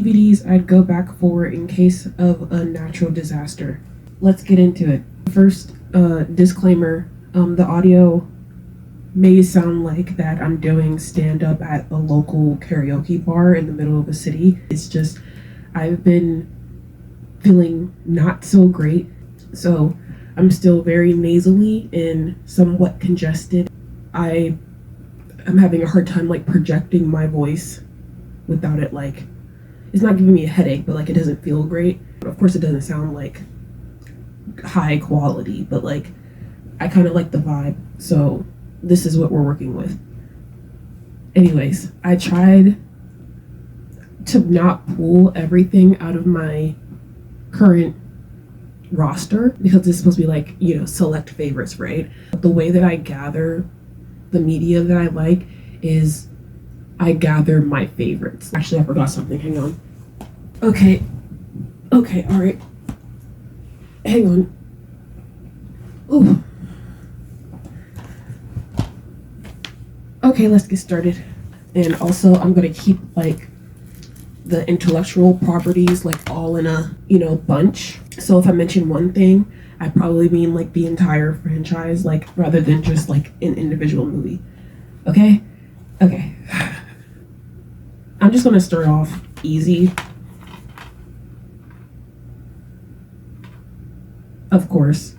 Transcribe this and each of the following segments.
DVDs I'd go back for in case of a natural disaster. Let's get into it. First, disclaimer, the audio may sound like that I'm doing stand-up at a local karaoke bar in the middle of a city. It's just, I've been feeling not so great, so I'm still very nasally and somewhat congested. I'm having a hard time like projecting my voice without it like, it's not giving me a headache, but like it doesn't feel great. Of course it doesn't sound like high quality, but like I kind of like the vibe, so this is what we're working with. Anyways, I tried to not pull everything out of my current roster because it's supposed to be like, you know, select favorites, right? The way that I gather the media that I like is I gather my favorites. Actually, I forgot something. Hang on. Okay, all right. Hang on. Ooh. Okay, let's get started. And also, I'm gonna keep like the intellectual properties like all in a, you know, bunch. So if I mention one thing, I probably mean like the entire franchise, like rather than just like an individual movie. Okay. I'm just gonna start off easy. Of course,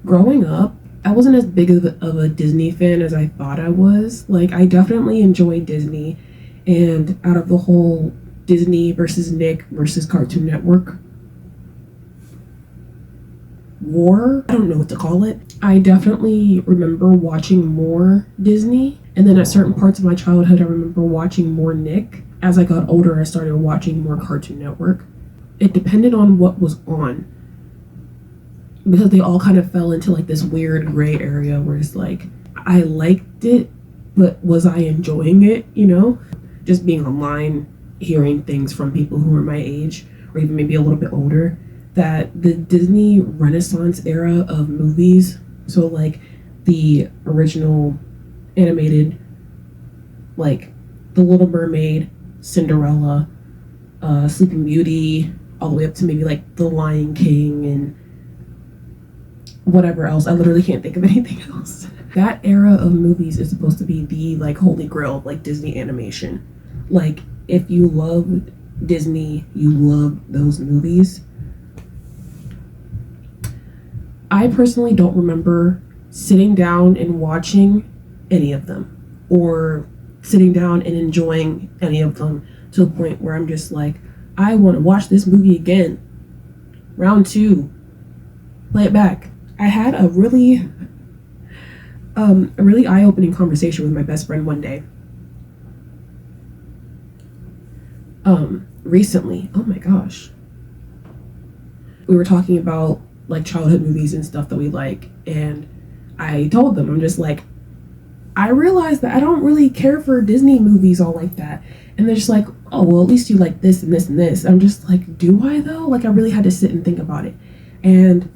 growing up, I wasn't as big of a Disney fan as I thought I was. Like, I definitely enjoy Disney, and out of the whole Disney versus Nick versus Cartoon Network war, I don't know what to call it, I definitely remember watching more Disney, and then at certain parts of my childhood I remember watching more Nick. As I got older, I started watching more Cartoon Network. It depended on what was on, because they all kind of fell into like this weird gray area where it's like, I liked it, but was I enjoying it, you know? Just being online, hearing things from people who are my age, or even maybe a little bit older, that the Disney Renaissance era of movies, so like the original animated, like The Little Mermaid, Cinderella, Sleeping Beauty, all the way up to maybe like The Lion King and whatever else. I literally can't think of anything else. That era of movies is supposed to be the like holy grail of like Disney animation. Like, if you love Disney, you love those movies. I personally don't remember sitting down and watching any of them, or sitting down and enjoying any of them to the point where I'm just like, I want to watch this movie again. Round 2. Play it back. I had a really eye-opening conversation with my best friend one day. Recently. Oh my gosh. We were talking about like childhood movies and stuff that we like, and I told them, I'm just like, I realized that I don't really care for Disney movies all like that. And they're just like, oh, well, at least you like this and this and this. I'm just like, do I though? Like, I really had to sit and think about it. And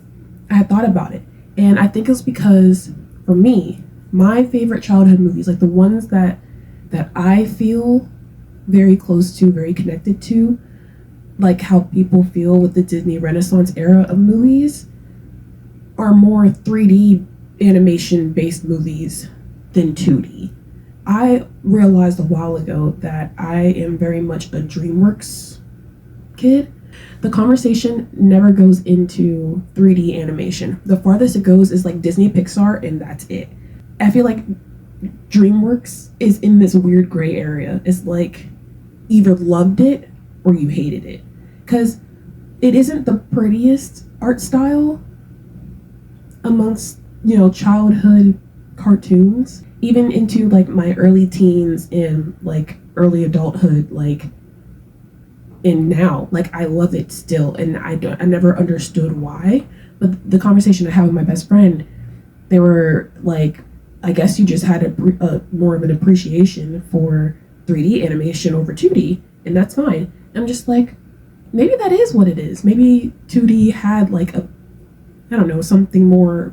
I had thought about it. And I think it's because, for me, my favorite childhood movies, like the ones that I feel very close to, very connected to, like how people feel with the Disney Renaissance era of movies, are more 3D animation-based movies than 2D. I realized a while ago that I am very much a DreamWorks kid. The conversation never goes into 3D animation. The farthest it goes is like Disney Pixar, and that's it. I feel like DreamWorks is in this weird gray area. It's like either loved it or you hated it, because it isn't the prettiest art style amongst, you know, childhood cartoons, even into like my early teens and like early adulthood, like, and now, like, I love it still, and I never understood why. But the conversation I had with my best friend, they were like, I guess you just had a more of an appreciation for 3D animation over 2D, and that's fine. I'm just like, maybe that is what it is. Maybe 2D had like a, I don't know, something more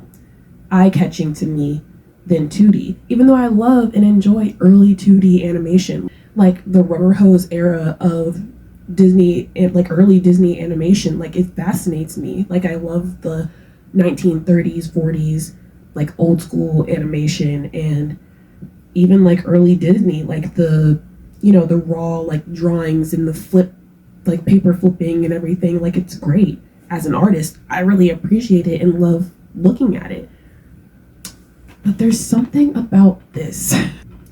eye-catching to me than 2D, even though I love and enjoy early 2D animation, like the rubber hose era of Disney and like early Disney animation. Like it fascinates me. Like I love the 1930s, 40s, like old school animation, and even like early Disney, like the, you know, the raw like drawings and the flip, like paper flipping and everything. Like it's great. As an artist, I really appreciate it and love looking at it. But there's something about this.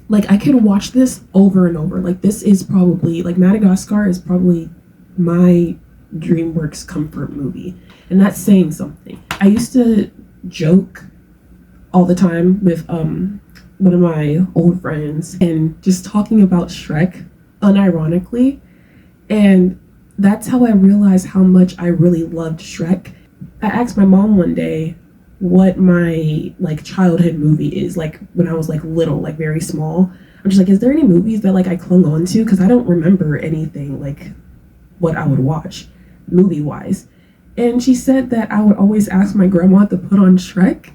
Like I could watch this over and over. Like this is probably, like Madagascar is probably my DreamWorks comfort movie. And that's saying something. I used to joke all the time with one of my old friends and just talking about Shrek unironically. And that's how I realized how much I really loved Shrek. I asked my mom one day what my like childhood movie is, like when I was like little, like very small. I'm just like, is there any movies that like I clung on to? Because I don't remember anything like what I would watch movie wise. And she said that I would always ask my grandma to put on Shrek.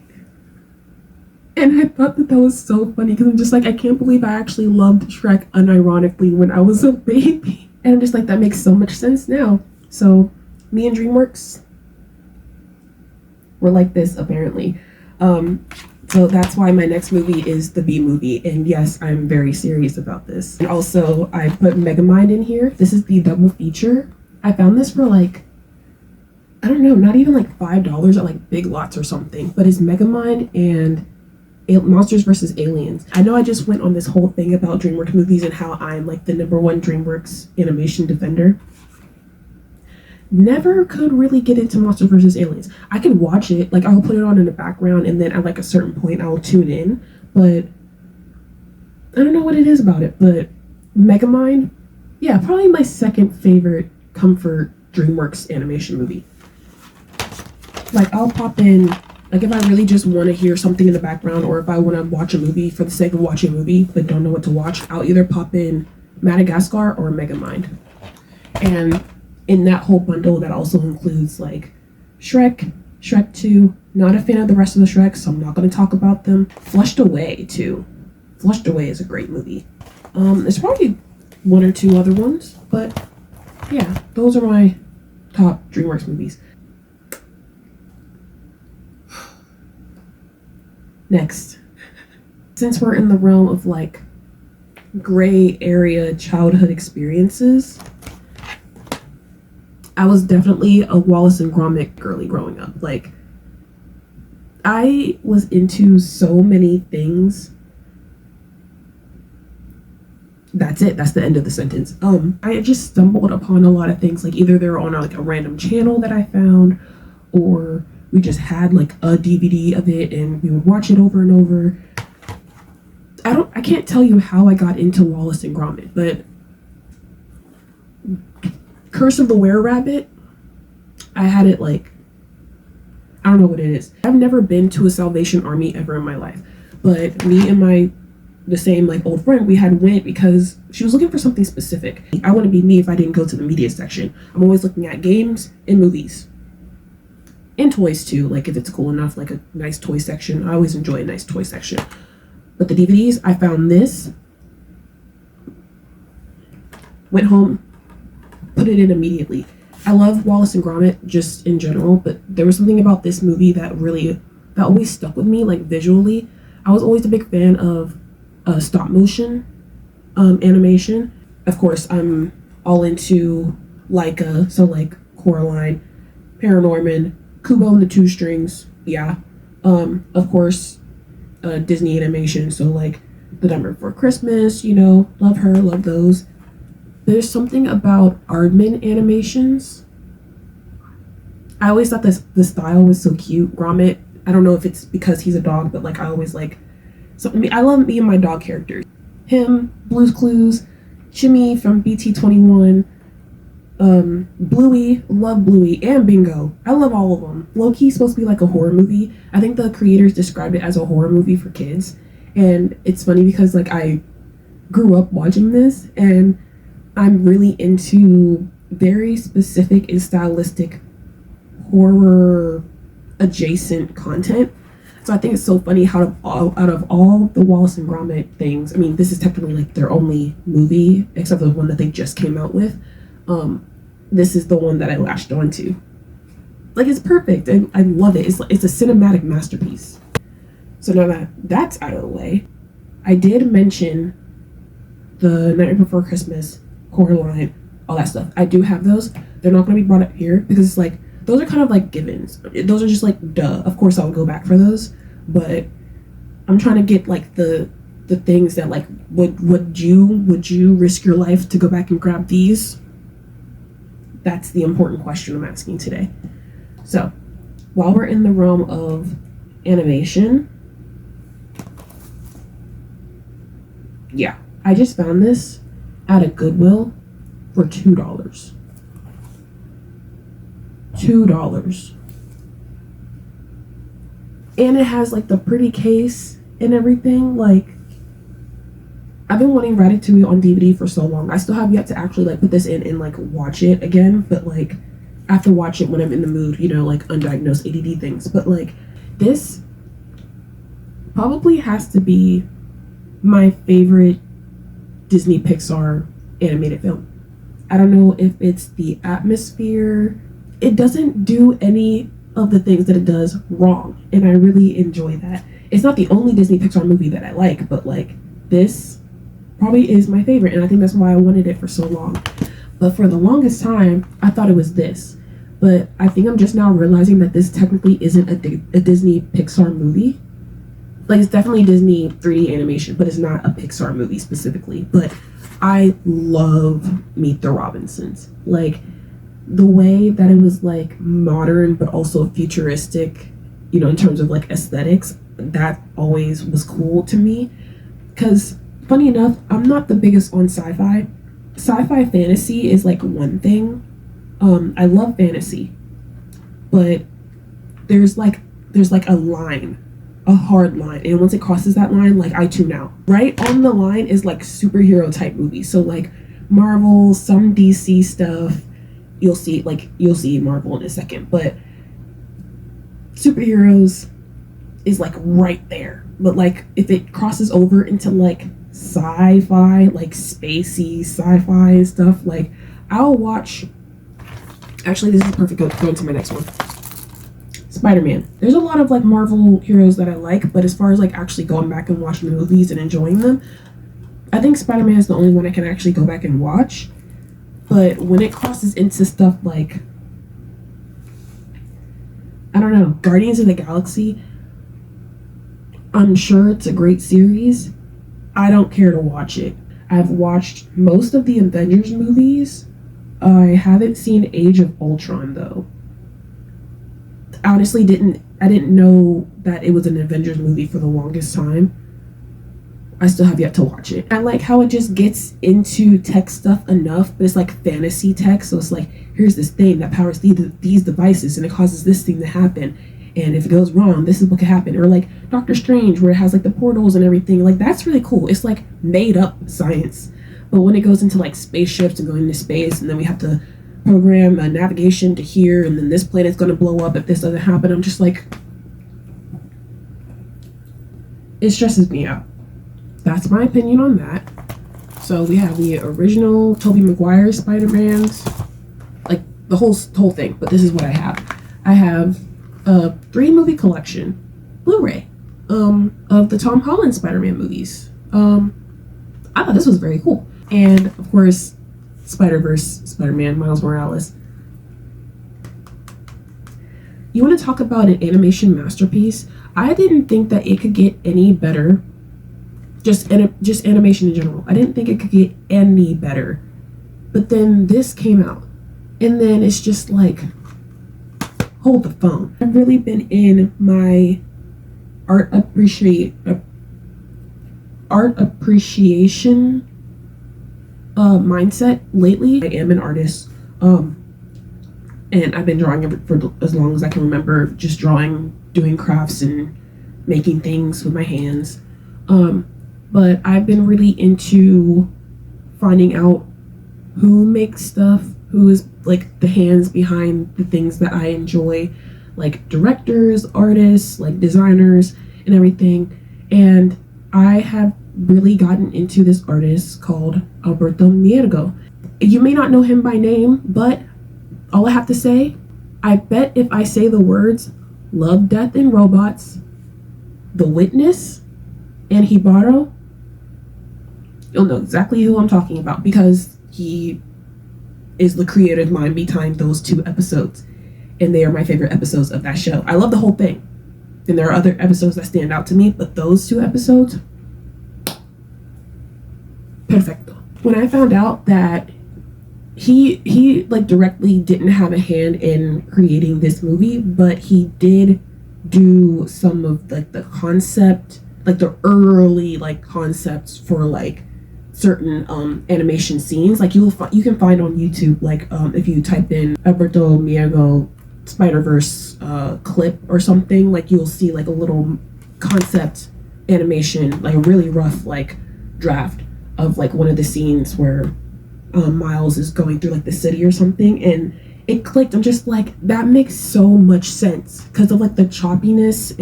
And I thought that that was so funny because I'm just like, I can't believe I actually loved Shrek unironically when I was a baby. And I'm just like, that makes so much sense now. So me and DreamWorks, we're like this apparently. So that's why my next movie is the B movie. And yes, I'm very serious about this. And also I put Megamind in here. This is the double feature. I found this for like, I don't know, not even like $5 at like Big Lots or something. But it's Megamind and Monsters vs. Aliens. I know I just went on this whole thing about DreamWorks movies and how I'm like the #1 DreamWorks animation defender. Never could really get into Monsters vs. Aliens. I can watch it, like I'll put it on in the background and then at like a certain point I'll tune in, but I don't know what it is about it. But Megamind, yeah, probably my second favorite comfort DreamWorks animation movie. Like I'll pop in, like if I really just want to hear something in the background, or if I want to watch a movie for the sake of watching a movie but don't know what to watch, I'll either pop in Madagascar or Megamind. And in that whole bundle, that also includes like Shrek, Shrek 2. Not a fan of the rest of the Shreks, so I'm not going to talk about them. Flushed Away too. Flushed Away is a great movie. There's probably one or two other ones, but yeah, those are my top DreamWorks movies. Next, since we're in the realm of like gray area childhood experiences, I was definitely a Wallace and Gromit girly growing up. Like, I was into so many things. That's it. That's the end of the sentence. I just stumbled upon a lot of things. Like either they were on like a random channel that I found, or we just had like a DVD of it and we would watch it over and over. I can't tell you how I got into Wallace and Gromit, but Curse of the Were-Rabbit, I had it like, I don't know what it is. I've never been to a Salvation Army ever in my life, but me and the same like old friend, we had went because she was looking for something specific. I wouldn't be me if I didn't go to the media section. I'm always looking at games and movies. And toys too, like if it's cool enough, like a nice toy section. I always enjoy a nice toy section. But the DVDs, I found this, went home, put it in immediately. I love Wallace and Gromit just in general, but there was something about this movie that always stuck with me, like visually. I was always a big fan of stop motion animation. Of course, I'm all into Leica, so like Coraline, Paranorman, Kubo and the Two Strings, yeah. Of course, Disney animation, so like The Nightmare Before Christmas, you know, love her, love those. There's something about Aardman animations. I always thought the style was so cute. Gromit, I don't know if it's because he's a dog, but like I always like, so I love me and my dog characters. Him, Blue's Clues, Jimmy from BT21, Bluey, love Bluey, and Bingo. I love all of them. Loki's supposed to be like a horror movie. I think the creators described it as a horror movie for kids. And it's funny because like I grew up watching this and I'm really into very specific and stylistic horror adjacent content. So I think it's so funny how out of all the Wallace and Gromit things, I mean, this is technically like their only movie, except for the one that they just came out with. this is the one that I latched onto. Like, it's perfect, and I love it. It's a cinematic masterpiece. So now that that's out of the way, I did mention the Nightmare Before Christmas, Coraline, all that stuff. I do have those. They're not going to be brought up here because it's like, those are kind of like givens. Those are just like, duh. Of course I would go back for those, but I'm trying to get like the things that like, would you risk your life to go back and grab these? That's the important question I'm asking today. So, while we're in the realm of animation, yeah, I just found this at a Goodwill for $2. $2. And it has like the pretty case and everything. Like, I've been wanting Ratatouille on DVD for so long. I still have yet to actually like put this in and like watch it again, but like I have to watch it when I'm in the mood, you know, like undiagnosed ADD things. But like, this probably has to be my favorite Disney Pixar animated film. I don't know if it's the atmosphere. It doesn't do any of the things that it does wrong, and I really enjoy that. It's not the only Disney Pixar movie that I like, but like, this probably is my favorite, and I think that's why I wanted it for so long. But for the longest time, I thought it was this. But I think I'm just now realizing that this technically isn't a Disney Pixar movie. Like, it's definitely Disney 3D animation, but it's not a Pixar movie specifically. But I love Meet the Robinsons. Like, the way that it was like modern but also futuristic, you know, in terms of like aesthetics, that always was cool to me. Because funny enough, I'm not the biggest on sci-fi. Sci-fi fantasy is like one thing. I love fantasy, but there's like a line, a hard line, and once it crosses that line, like, I tune out. Right on the line is like superhero type movies. So like Marvel, some DC stuff. You'll see Marvel in a second, but superheroes is like right there. But like, if it crosses over into like sci-fi, like spacey sci-fi and stuff, like, I'll watch. Actually, this is perfect. Going to my next one. Spider-Man. There's a lot of like Marvel heroes that I like, but as far as like actually going back and watching the movies and enjoying them, I think Spider-Man is the only one I can actually go back and watch. But when it crosses into stuff like, I don't know, Guardians of the Galaxy, I'm sure it's a great series. I don't care to watch it. I've watched most of the Avengers movies. I haven't seen Age of Ultron though. Honestly, I didn't know that it was an Avengers movie for the longest time. I still have yet to watch it. I like how it just gets into tech stuff enough, but it's like fantasy tech. So it's like, here's this thing that powers these devices, and it causes this thing to happen. And if it goes wrong, this is what could happen. Or like Doctor Strange, where it has like the portals and everything. Like, that's really cool. It's like made up science. But when it goes into like spaceships and going into space, and then we have to program a navigation to here, and then this planet's going to blow up if this doesn't happen, I'm just like, it stresses me out. That's my opinion on that. So we have the original Tobey Maguire Spider-Mans, like the whole thing. But this is what I have. I have a 3-movie collection, Blu-ray, of the Tom Holland Spider-Man movies. I thought this was very cool. And of course, Spider-Verse Spider-Man, Miles Morales. You want to talk about an animation masterpiece? I didn't think that it could get any better. Just animation in general. I didn't think it could get any better. But then this came out, and then it's just like, hold the phone. I've really been in my art appreciation mindset lately. I am an artist, and I've been drawing for as long as I can remember, just drawing, doing crafts and making things with my hands. But I've been really into finding out who makes stuff, who is like the hands behind the things that I enjoy, like directors, artists, like designers and everything. And I have really gotten into this artist called Alberto Miergo. You may not know him by name, but all I have to say, I bet if I say the words Love, Death, and Robots, The Witness, and Hibaro, you'll know exactly who I'm talking about, because he is the creative mind behind those 2 episodes, and they are my favorite episodes of that show. I love the whole thing, and there are other episodes that stand out to me, but those 2 episodes, perfecto. When I found out that he like directly didn't have a hand in creating this movie, but he did do some of like the concept, like the early like concepts for like certain animation scenes. Like you can find on YouTube, like if you type in Alberto Miego Spider-Verse clip or something, like you'll see like a little concept animation, like a really rough like draft of like one of the scenes where Miles is going through like the city or something, and it clicked. I'm just like, that makes so much sense because of like the choppiness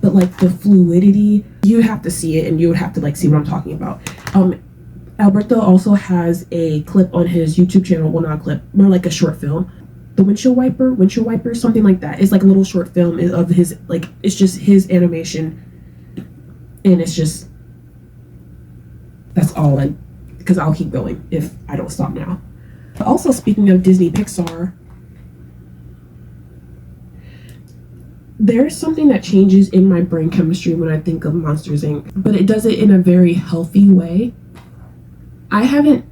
but like the fluidity. You have to see it, and you would have to like see what I'm talking about. Alberto also has a clip on his YouTube channel. Well, not a clip, more like a short film. The windshield wiper, something like that. It's like a little short film of his, like, it's just his animation, and it's just, that's all. And because I'll keep going if I don't stop now. But also, speaking of Disney Pixar, there's something that changes in my brain chemistry when I think of Monsters Inc., but it does it in a very healthy way. I haven't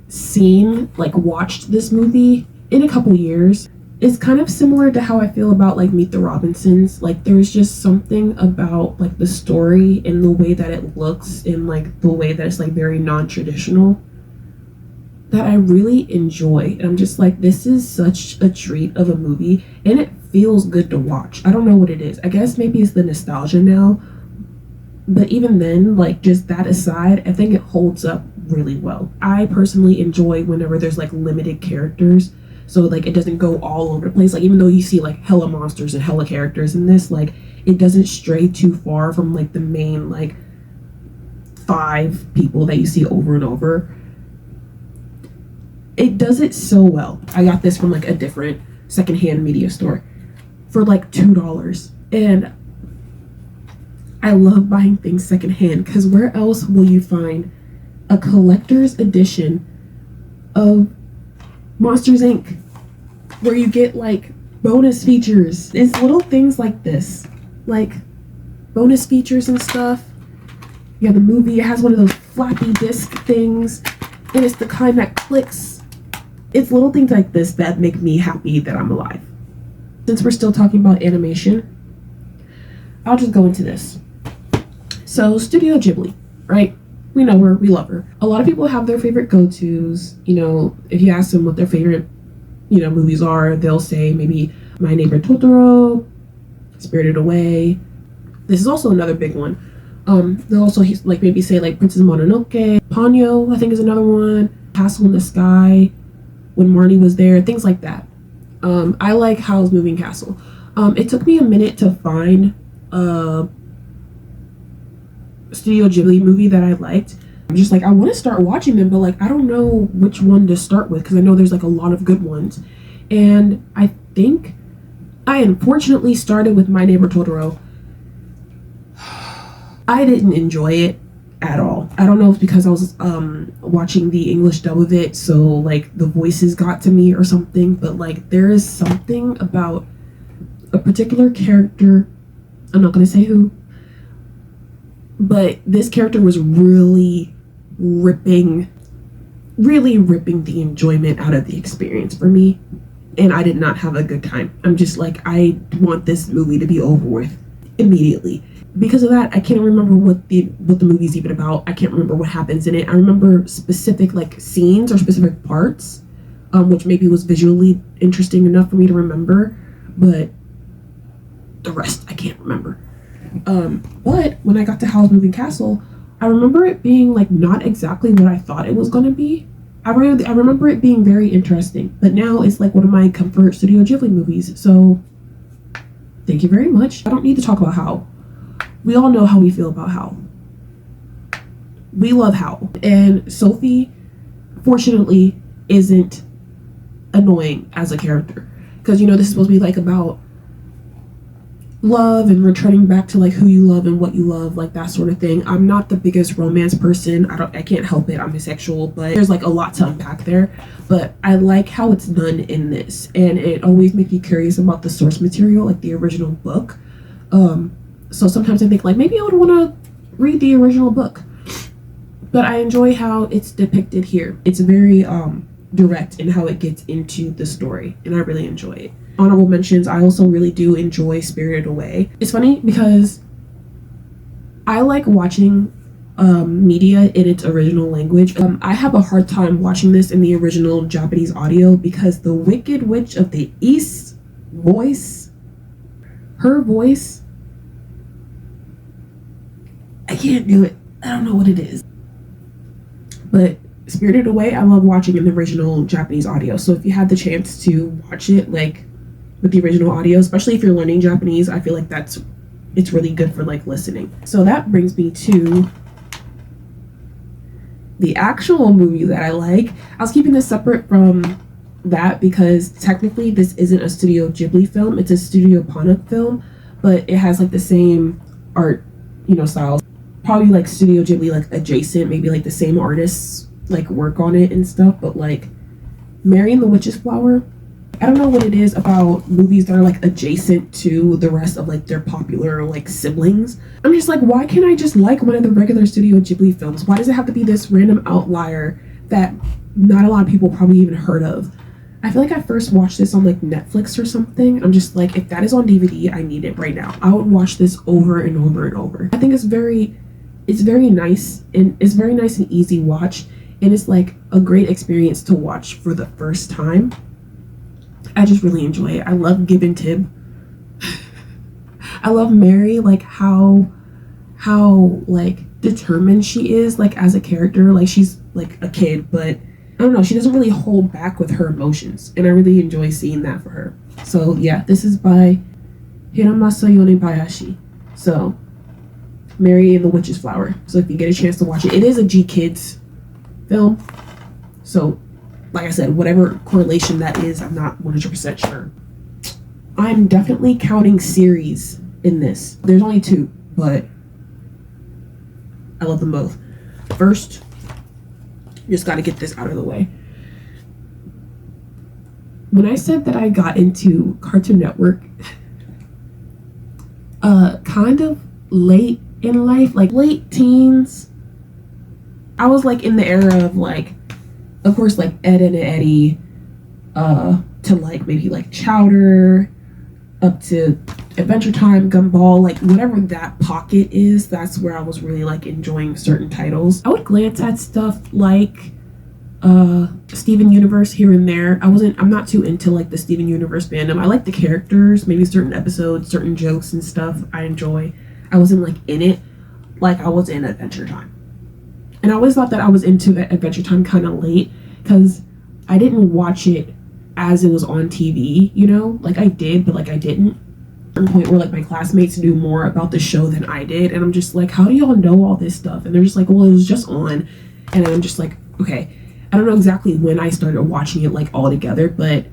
watched this movie in a couple years. It's kind of similar to how I feel about like Meet the Robinsons. Like there's just something about like the story and the way that it looks and like the way that it's like very non-traditional that I really enjoy. And I'm just like, this is such a treat of a movie, and it feels good to watch. I don't know what it is. I guess maybe it's the nostalgia now, but even then, like just that aside, I think it holds up really well. I personally enjoy whenever there's like limited characters, so like it doesn't go all over the place. Like even though you see like hella monsters and hella characters in this, like it doesn't stray too far from like the main like 5 people that you see over and over. It does it so well. I got this from like a different secondhand media store for like $2, and I love buying things secondhand because where else will you find a collector's edition of Monsters Inc. where you get like bonus features? It's little things like this, like bonus features and stuff. Yeah, the movie, it has one of those floppy disk things, and it's the kind that clicks. It's little things like this that make me happy that I'm alive. Since we're still talking about animation, I'll just go into this. So Studio Ghibli, right? We know her, we love her. A lot of people have their favorite go-tos. You know, if you ask them what their favorite, movies are, they'll say maybe My Neighbor Totoro, Spirited Away. This is also another big one. They'll also like maybe say like Princess Mononoke, Ponyo, I think is another one, Castle in the Sky, When Marnie Was There, things like that. I like Howl's Moving Castle. It took me a minute to find a Studio Ghibli movie that I liked. I'm just like, I want to start watching them, but like I don't know which one to start with because I know there's like a lot of good ones. And I think I unfortunately started with My Neighbor Totoro. I didn't enjoy it at all. I don't know if it's because I was watching the English dub of it, so like the voices got to me or something, but like there is something about a particular character, I'm not gonna say who, but this character was really ripping the enjoyment out of the experience for me, and I did not have a good time. I'm just like, I want this movie to be over with immediately. Because of that, I can't remember what the movie's even about. I can't remember what happens in it. I remember specific like scenes or specific parts, which maybe was visually interesting enough for me to remember, but the rest I can't remember. But when I got to Howl's Moving Castle, I remember it being like not exactly what I thought it was going to be. I remember it being very interesting, but now it's like one of my comfort Studio Ghibli movies. So thank you very much. I don't need to talk about Howl. We all know how we feel about Howl. We love Howl. And Sophie, fortunately, isn't annoying as a character, because this is supposed to be like about love and returning back to like who you love and what you love, like that sort of thing. I'm not the biggest romance person. I can't help it. I'm bisexual, but there's like a lot to unpack there. But I like how it's done in this, and it always makes me curious about the source material, like the original book. So sometimes I think like maybe I would want to read the original book, but I enjoy how it's depicted here. It's very direct in how it gets into the story, and I really enjoy it. Honorable mentions, I also really do enjoy Spirited Away. It's funny because I like watching media in its original language. I have a hard time watching this in the original Japanese audio because the Wicked Witch of the East voice, her voice, I can't do it. I don't know what it is. But Spirited Away, I love watching in the original Japanese audio. So if you had the chance to watch it like with the original audio, especially if you're learning Japanese, I feel like it's really good for like listening. So that brings me to the actual movie that I like. I was keeping this separate from that because technically this isn't a Studio Ghibli film, it's a Studio Ponuk film, but it has like the same art, styles. Probably like Studio Ghibli like adjacent, maybe like the same artists like work on it and stuff, but like Mary and the Witch's Flower, I don't know what it is about movies that are like adjacent to the rest of like their popular like siblings. I'm just like, why can't I just like one of the regular Studio Ghibli films? Why does it have to be this random outlier that not a lot of people probably even heard of? I feel like I first watched this on like Netflix or something. I'm just like, if that is on DVD, I need it right now. I would watch this over and over and over. I think it's very nice, and it's very nice and easy watch, and it's like a great experience to watch for the first time. I just really enjoy it. I love Gib and Tib. I love Mary, like how like determined she is, like as a character. Like she's like a kid, but I don't know, she doesn't really hold back with her emotions, and I really enjoy seeing that for her. So yeah, this is by Hiramasa Yonebayashi. So Mary and the Witch's Flower. So if you get a chance to watch it, it is a G Kids film. So like I said, whatever correlation that is, I'm not 100% sure. I'm definitely counting series in this. There's only 2, but I love them both. First, just got to get this out of the way. When I said that I got into Cartoon Network, kind of late in life, like late teens, I was like in the era of like, of course, like Ed, Edd n Eddy, to like maybe like Chowder, up to Adventure Time, Gumball, like whatever that pocket is, that's where I was really like enjoying certain titles. I would glance at stuff like Steven Universe here and there. I'm not too into like the Steven Universe fandom. I like the characters, maybe certain episodes, certain jokes and stuff I enjoy. I wasn't like in it like I was in Adventure Time. And I always thought that I was into Adventure Time kind of late because I didn't watch it as it was on TV, like I did, but like I didn't. At the point where like my classmates knew more about the show than I did, and I'm just like, how do y'all know all this stuff? And they're just like, well, it was just on. And I'm just like, okay, I don't know exactly when I started watching it like all together, but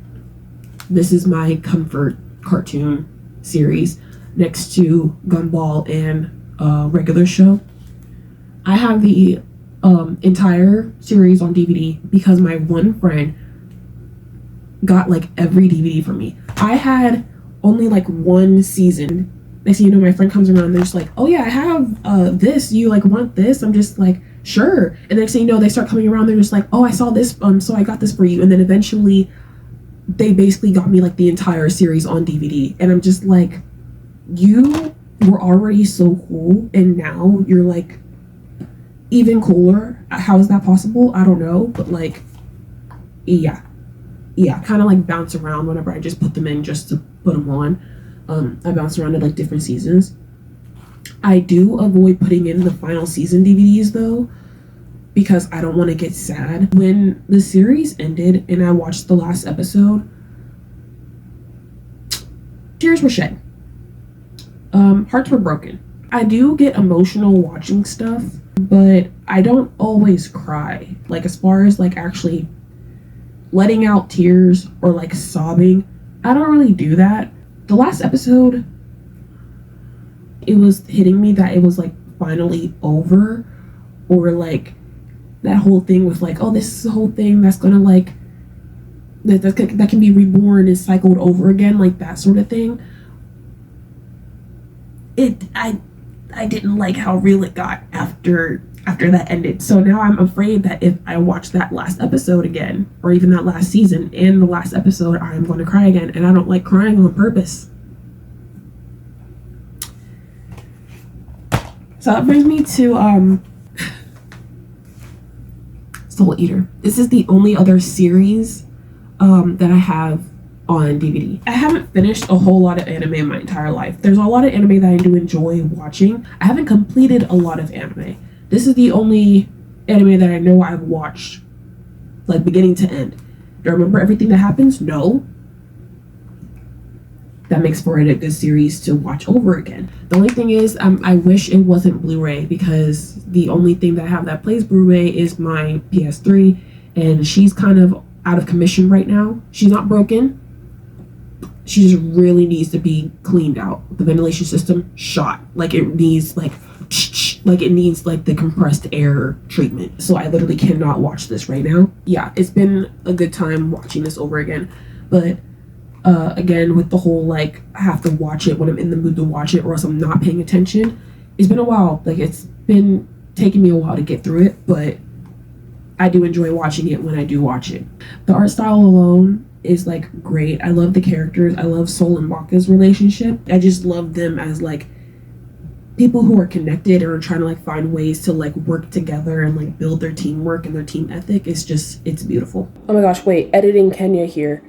this is my comfort cartoon series next to Gumball and regular show. I have the entire series on DVD because my one friend got like every DVD from me. I had only like one season. Next thing you know, my friend comes around and they're just like, oh yeah, I have this, you like want this? I'm just like, sure. And next thing you know, they start coming around, they're just like, oh, I saw this, so I got this for you. And then eventually they basically got me like the entire series on DVD. And I'm just like, you were already so cool and now you're like even cooler. How is that possible? I don't know, but like, yeah, kind of like bounce around whenever I just put them in just to put them on. I bounce around to like different seasons. I do avoid putting in the final season DVDs though, because I don't want to get sad. When the series ended and I watched the last episode, tears were shed. Hearts were broken. I do get emotional watching stuff, but I don't always cry. Like as far as like actually letting out tears or like sobbing. I don't really do that. The last episode, it was hitting me that it was like finally over, or like that whole thing with like, oh, this is the whole thing that's gonna like that can be reborn and cycled over again, like that sort of thing. I didn't like how real it got after that ended. So now I'm afraid that if I watch that last episode again, or even that last season and the last episode, I'm going to cry again, and I don't like crying on purpose. So that brings me to Soul Eater. This is the only other series that I have on DVD. I haven't finished a whole lot of anime in my entire life. There's a lot of anime that I do enjoy watching. I haven't completed a lot of anime. This is the only anime that I know I've watched, like beginning to end. Do I remember everything that happens? No. That makes for it a good series to watch over again. The only thing is, I wish it wasn't Blu-ray, because the only thing that I have that plays Blu-ray is my PS3, and she's kind of out of commission right now. She's not broken. She just really needs to be cleaned out. The ventilation system shot. Like it needs like it needs like the compressed air treatment. So I literally cannot watch this right now. Yeah, it's been a good time watching this over again. But again, with the whole like I have to watch it when I'm in the mood to watch it, or else I'm not paying attention. It's been a while. Like it's been taking me a while to get through it, but I do enjoy watching it when I do watch it. The art style alone is like great. I love the characters. I love Sol and Waka's relationship. I just love them as like people who are connected and are trying to like find ways to like work together and like build their teamwork and their team ethic. It's beautiful. Oh my gosh, wait, editing Kenya here.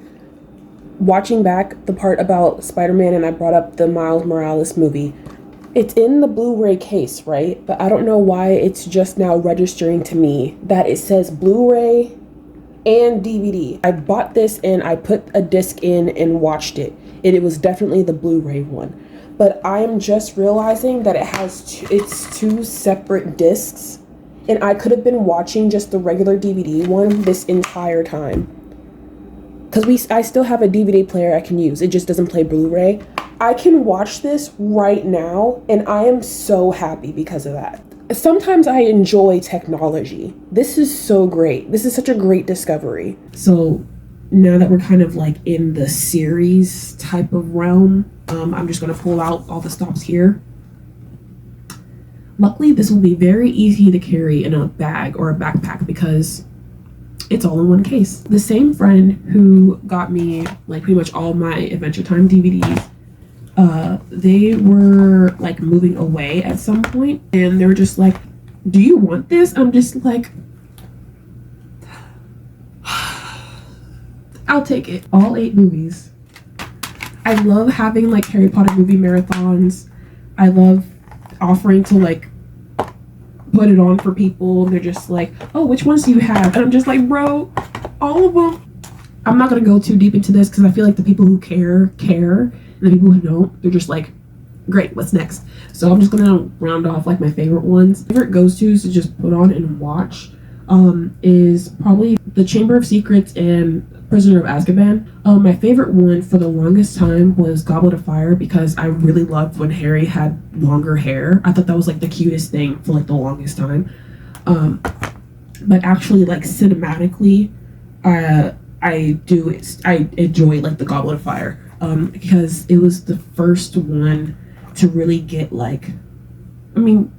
Watching back the part about Spider-Man, and I brought up the Miles Morales movie. It's in the Blu-ray case, right? But I don't know why it's just now registering to me that it says Blu-ray and DVD. I bought this and I put a disc in and watched it, and it was definitely the Blu-ray one. But I am just realizing that it's two separate discs, and I could have been watching just the regular DVD one this entire time. Because I still have a DVD player I can use. It just doesn't play Blu-ray. I can watch this right now, and I am so happy because of that. Sometimes I enjoy technology. This is so great. This is such a great discovery. So now that we're kind of like in the series type of realm, I'm just going to pull out all the stops here. Luckily, this will be very easy to carry in a bag or a backpack because it's all in one case. The same friend who got me like pretty much all my Adventure Time DVDs, they were like moving away at some point, and they were just like, do you want this? I'm just like, I'll take it. All 8 movies. I love having like Harry Potter movie marathons. I love offering to like put it on for people, and they're just like, oh, which ones do you have? And I'm just like, bro, all of them. I'm not gonna go too deep into this because I feel like the people who care, and the people who don't, they're just like, great, what's next? So I'm just gonna round off like my favorite ones. Favorite goes-tos to just put on and watch is probably The Chamber of Secrets and Prisoner of Azkaban. My favorite one for the longest time was Goblet of Fire, because I really loved when Harry had longer hair. I thought that was like the cutest thing for like the longest time. But actually, like cinematically, I enjoy like the Goblet of Fire because it was the first one to really get like, I mean,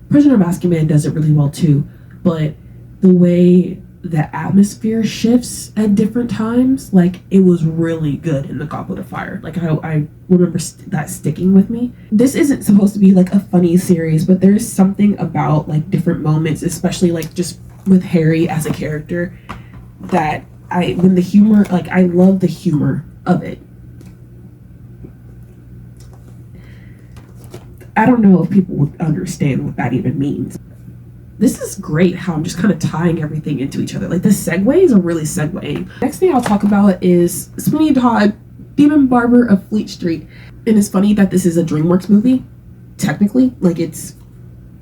Prisoner of Azkaban does it really well too, but the way the atmosphere shifts at different times, like it was really good in the Goblet of Fire. Like I remember that sticking with me. This isn't supposed to be like a funny series, but there's something about like different moments, especially like just with Harry as a character, that I love the humor of it. I don't know if people would understand what that even means. This is great how I'm just kind of tying everything into each other. Like the segues are really segueing. Next thing I'll talk about is Sweeney Todd, Demon Barber of Fleet Street. And it's funny that this is a DreamWorks movie, technically. Like it's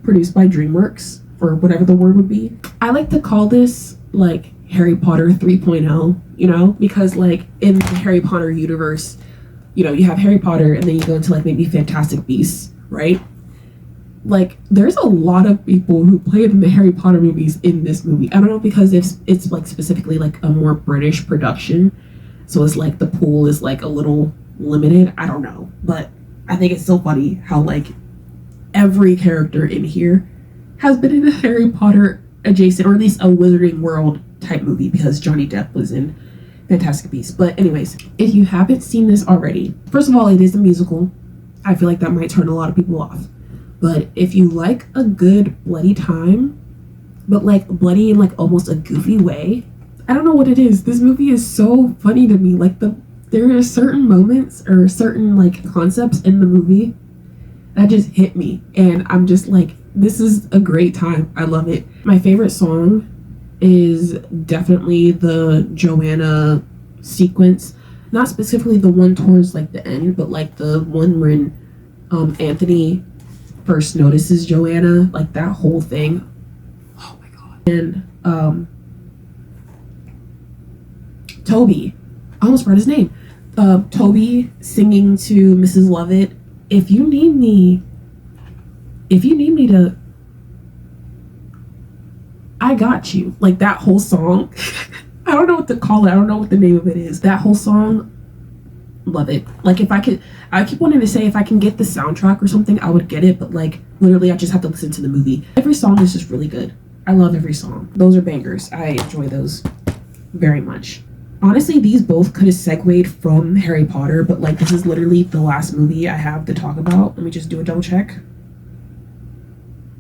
produced by DreamWorks, or whatever the word would be. I like to call this like Harry Potter 3.0, you know, because like in the Harry Potter universe, you know, you have Harry Potter and then you go into like maybe Fantastic Beasts, right? Like there's a lot of people who played in the Harry Potter movies in this movie. I don't know, because it's like specifically like a more British production, so it's like the pool is like a little limited. I don't know, but I think it's so funny how like every character in here has been in a Harry Potter adjacent, or at least a Wizarding World type movie, because Johnny Depp was in Fantastic Beasts. But anyways, if you haven't seen this already, first of all, it is a musical. I feel like that might turn a lot of people off. But if you like a good bloody time, but like bloody in like almost a goofy way, I don't know what it is. This movie is so funny to me. Like there are certain moments or certain like concepts in the movie that just hit me, and I'm just like, this is a great time. I love it. My favorite song is definitely the Joanna sequence, not specifically the one towards like the end, but like the one when Anthony first notices Joanna, like that whole thing. Oh my god. And Toby, I almost forgot his name. Toby singing to Mrs. Lovett, if you need me to, I got you. Like that whole song. I don't know what to call it. I don't know what the name of it is. That whole song, love it. Like if I could, I keep wanting to say if I can get the soundtrack or something, I would get it. But like literally, I just have to listen to the movie. Every song is just really good. I love every song. Those are bangers. I enjoy those very much. Honestly, these both could have segued from Harry Potter, but like this is literally the last movie I have to talk about. Let me just do a double check.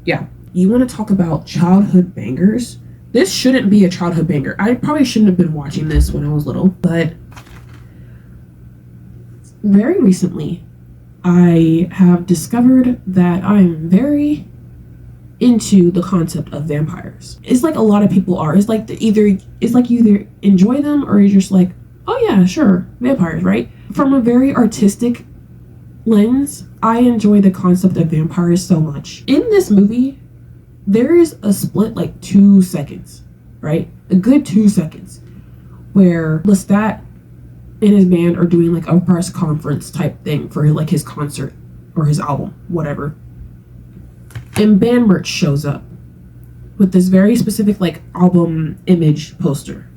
Yeah. You want to talk about childhood bangers? This shouldn't be a childhood banger. I probably shouldn't have been watching this when I was little, but very recently I have discovered that I'm very into the concept of vampires. It's like a lot of people are. It's like you either enjoy them or you're just like, oh yeah, sure, vampires, right? From a very artistic lens, I enjoy the concept of vampires so much. In this movie, there is a split like 2 seconds, right? A good 2 seconds where Lestat and his band are doing like a press conference type thing for like his concert or his album, whatever. And band merch shows up with this very specific like album image poster.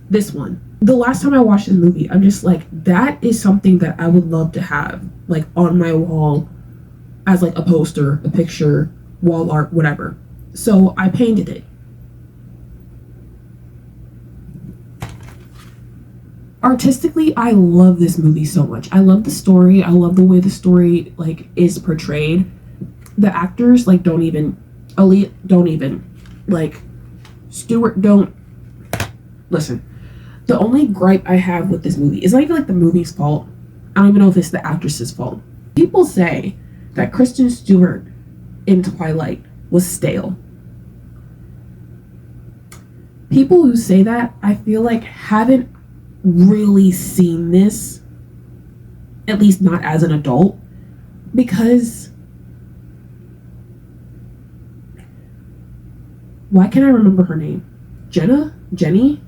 This one. The last time I watched this movie, I'm just like, that is something that I would love to have like on my wall as like a poster, a picture, wall art, whatever. So I painted it. Artistically, I love this movie so much. I love the story. I love the way the story like is portrayed. The actors like don't even like Stewart don't listen. The only gripe I have with this movie is not even like the movie's fault. I don't even know if it's the actress's fault. People say that Kristen Stewart in Twilight was stale. People who say that, I feel like haven't really seen this, at least not as an adult, because why can't I remember her name? Jenna? Jenny?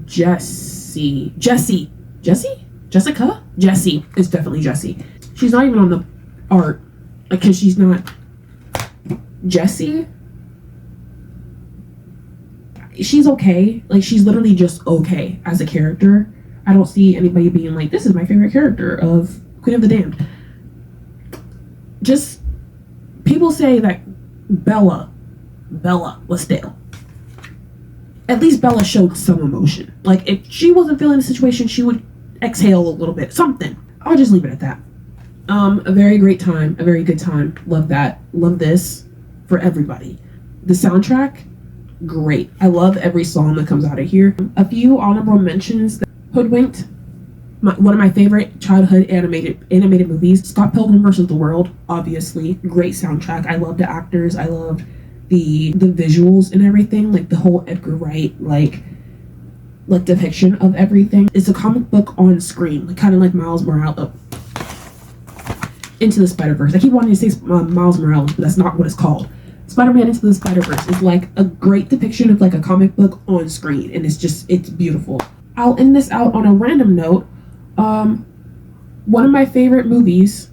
Jessie? Jessica? Jessie. It's definitely Jessie. She's not even on the art, like, because she's not Jessie. She's okay. Like, she's literally just okay as a character. I don't see anybody being like, this is my favorite character of Queen of the Damned. Just, people say that Bella was stale. At least Bella showed some emotion. Like, if she wasn't feeling the situation, she would exhale a little bit. Something. I'll just leave it at that. A very great time. A very good time. Love that. Love this for everybody. The soundtrack, great. I love every song that comes out of here. A few honorable mentions. Hoodwinked, one of my favorite childhood animated movies. Scott Pilgrim vs. the World, obviously. Great soundtrack. I love the actors. I loved the visuals and everything. Like the whole Edgar Wright like depiction of everything. It's a comic book on screen, like, kind of like Miles Morales. Into the Spider-Verse. I keep wanting to say Miles Morales, but that's not what it's called. Spider-Man Into the Spider-Verse is like a great depiction of like a comic book on screen, and it's beautiful. I'll end this out on a random note. One of my favorite movies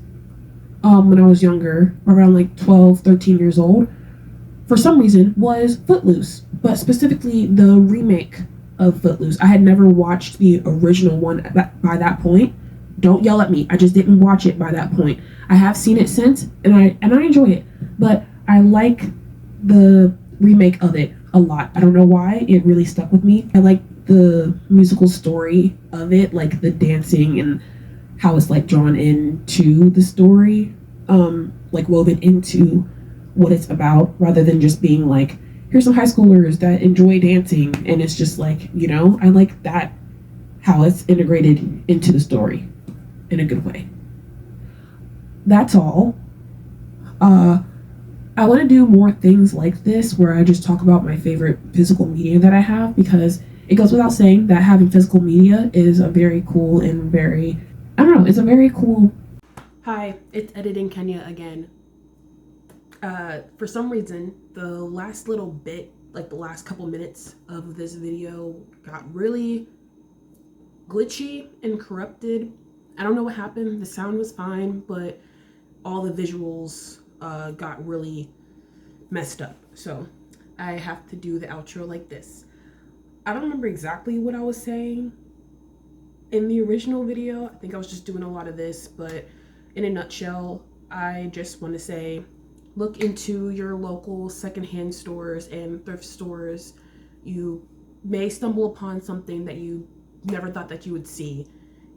when I was younger, around like 12, 13 years old, for some reason, was Footloose, but specifically the remake of Footloose. I had never watched the original one by that point. Don't yell at me. I just didn't watch it by that point. I have seen it since, and I enjoy it, but I like the remake of it a lot. I don't know why. It really stuck with me. I like the musical story of it, like the dancing and how it's like drawn into the story, like woven into what it's about, rather than just being like, here's some high schoolers that enjoy dancing, and it's just like, I like that, how it's integrated into the story in a good way. That's all. I want to do more things like this where I just talk about my favorite physical media that I have, because it goes without saying that having physical media is a very cool and very, I don't know, it's a very cool. Hi, it's Editing Kenya again. For some reason, the last little bit, like the last couple minutes of this video, got really glitchy and corrupted. I don't know what happened. The sound was fine, but all the visuals got really messed up. So I have to do the outro like this. I don't remember exactly what I was saying in the original video. I think I was just doing a lot of this, but in a nutshell, I just want to say, look into your local secondhand stores and thrift stores. You may stumble upon something that you never thought that you would see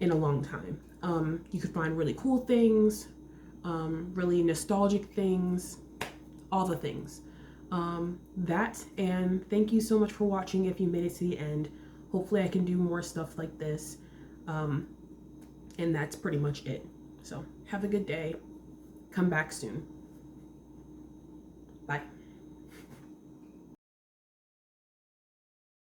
in a long time. You could find really cool things, really nostalgic things, all the things. And thank you so much for watching if you made it to the end. Hopefully I can do more stuff like this. And that's pretty much it. So have a good day. Come back soon. Bye.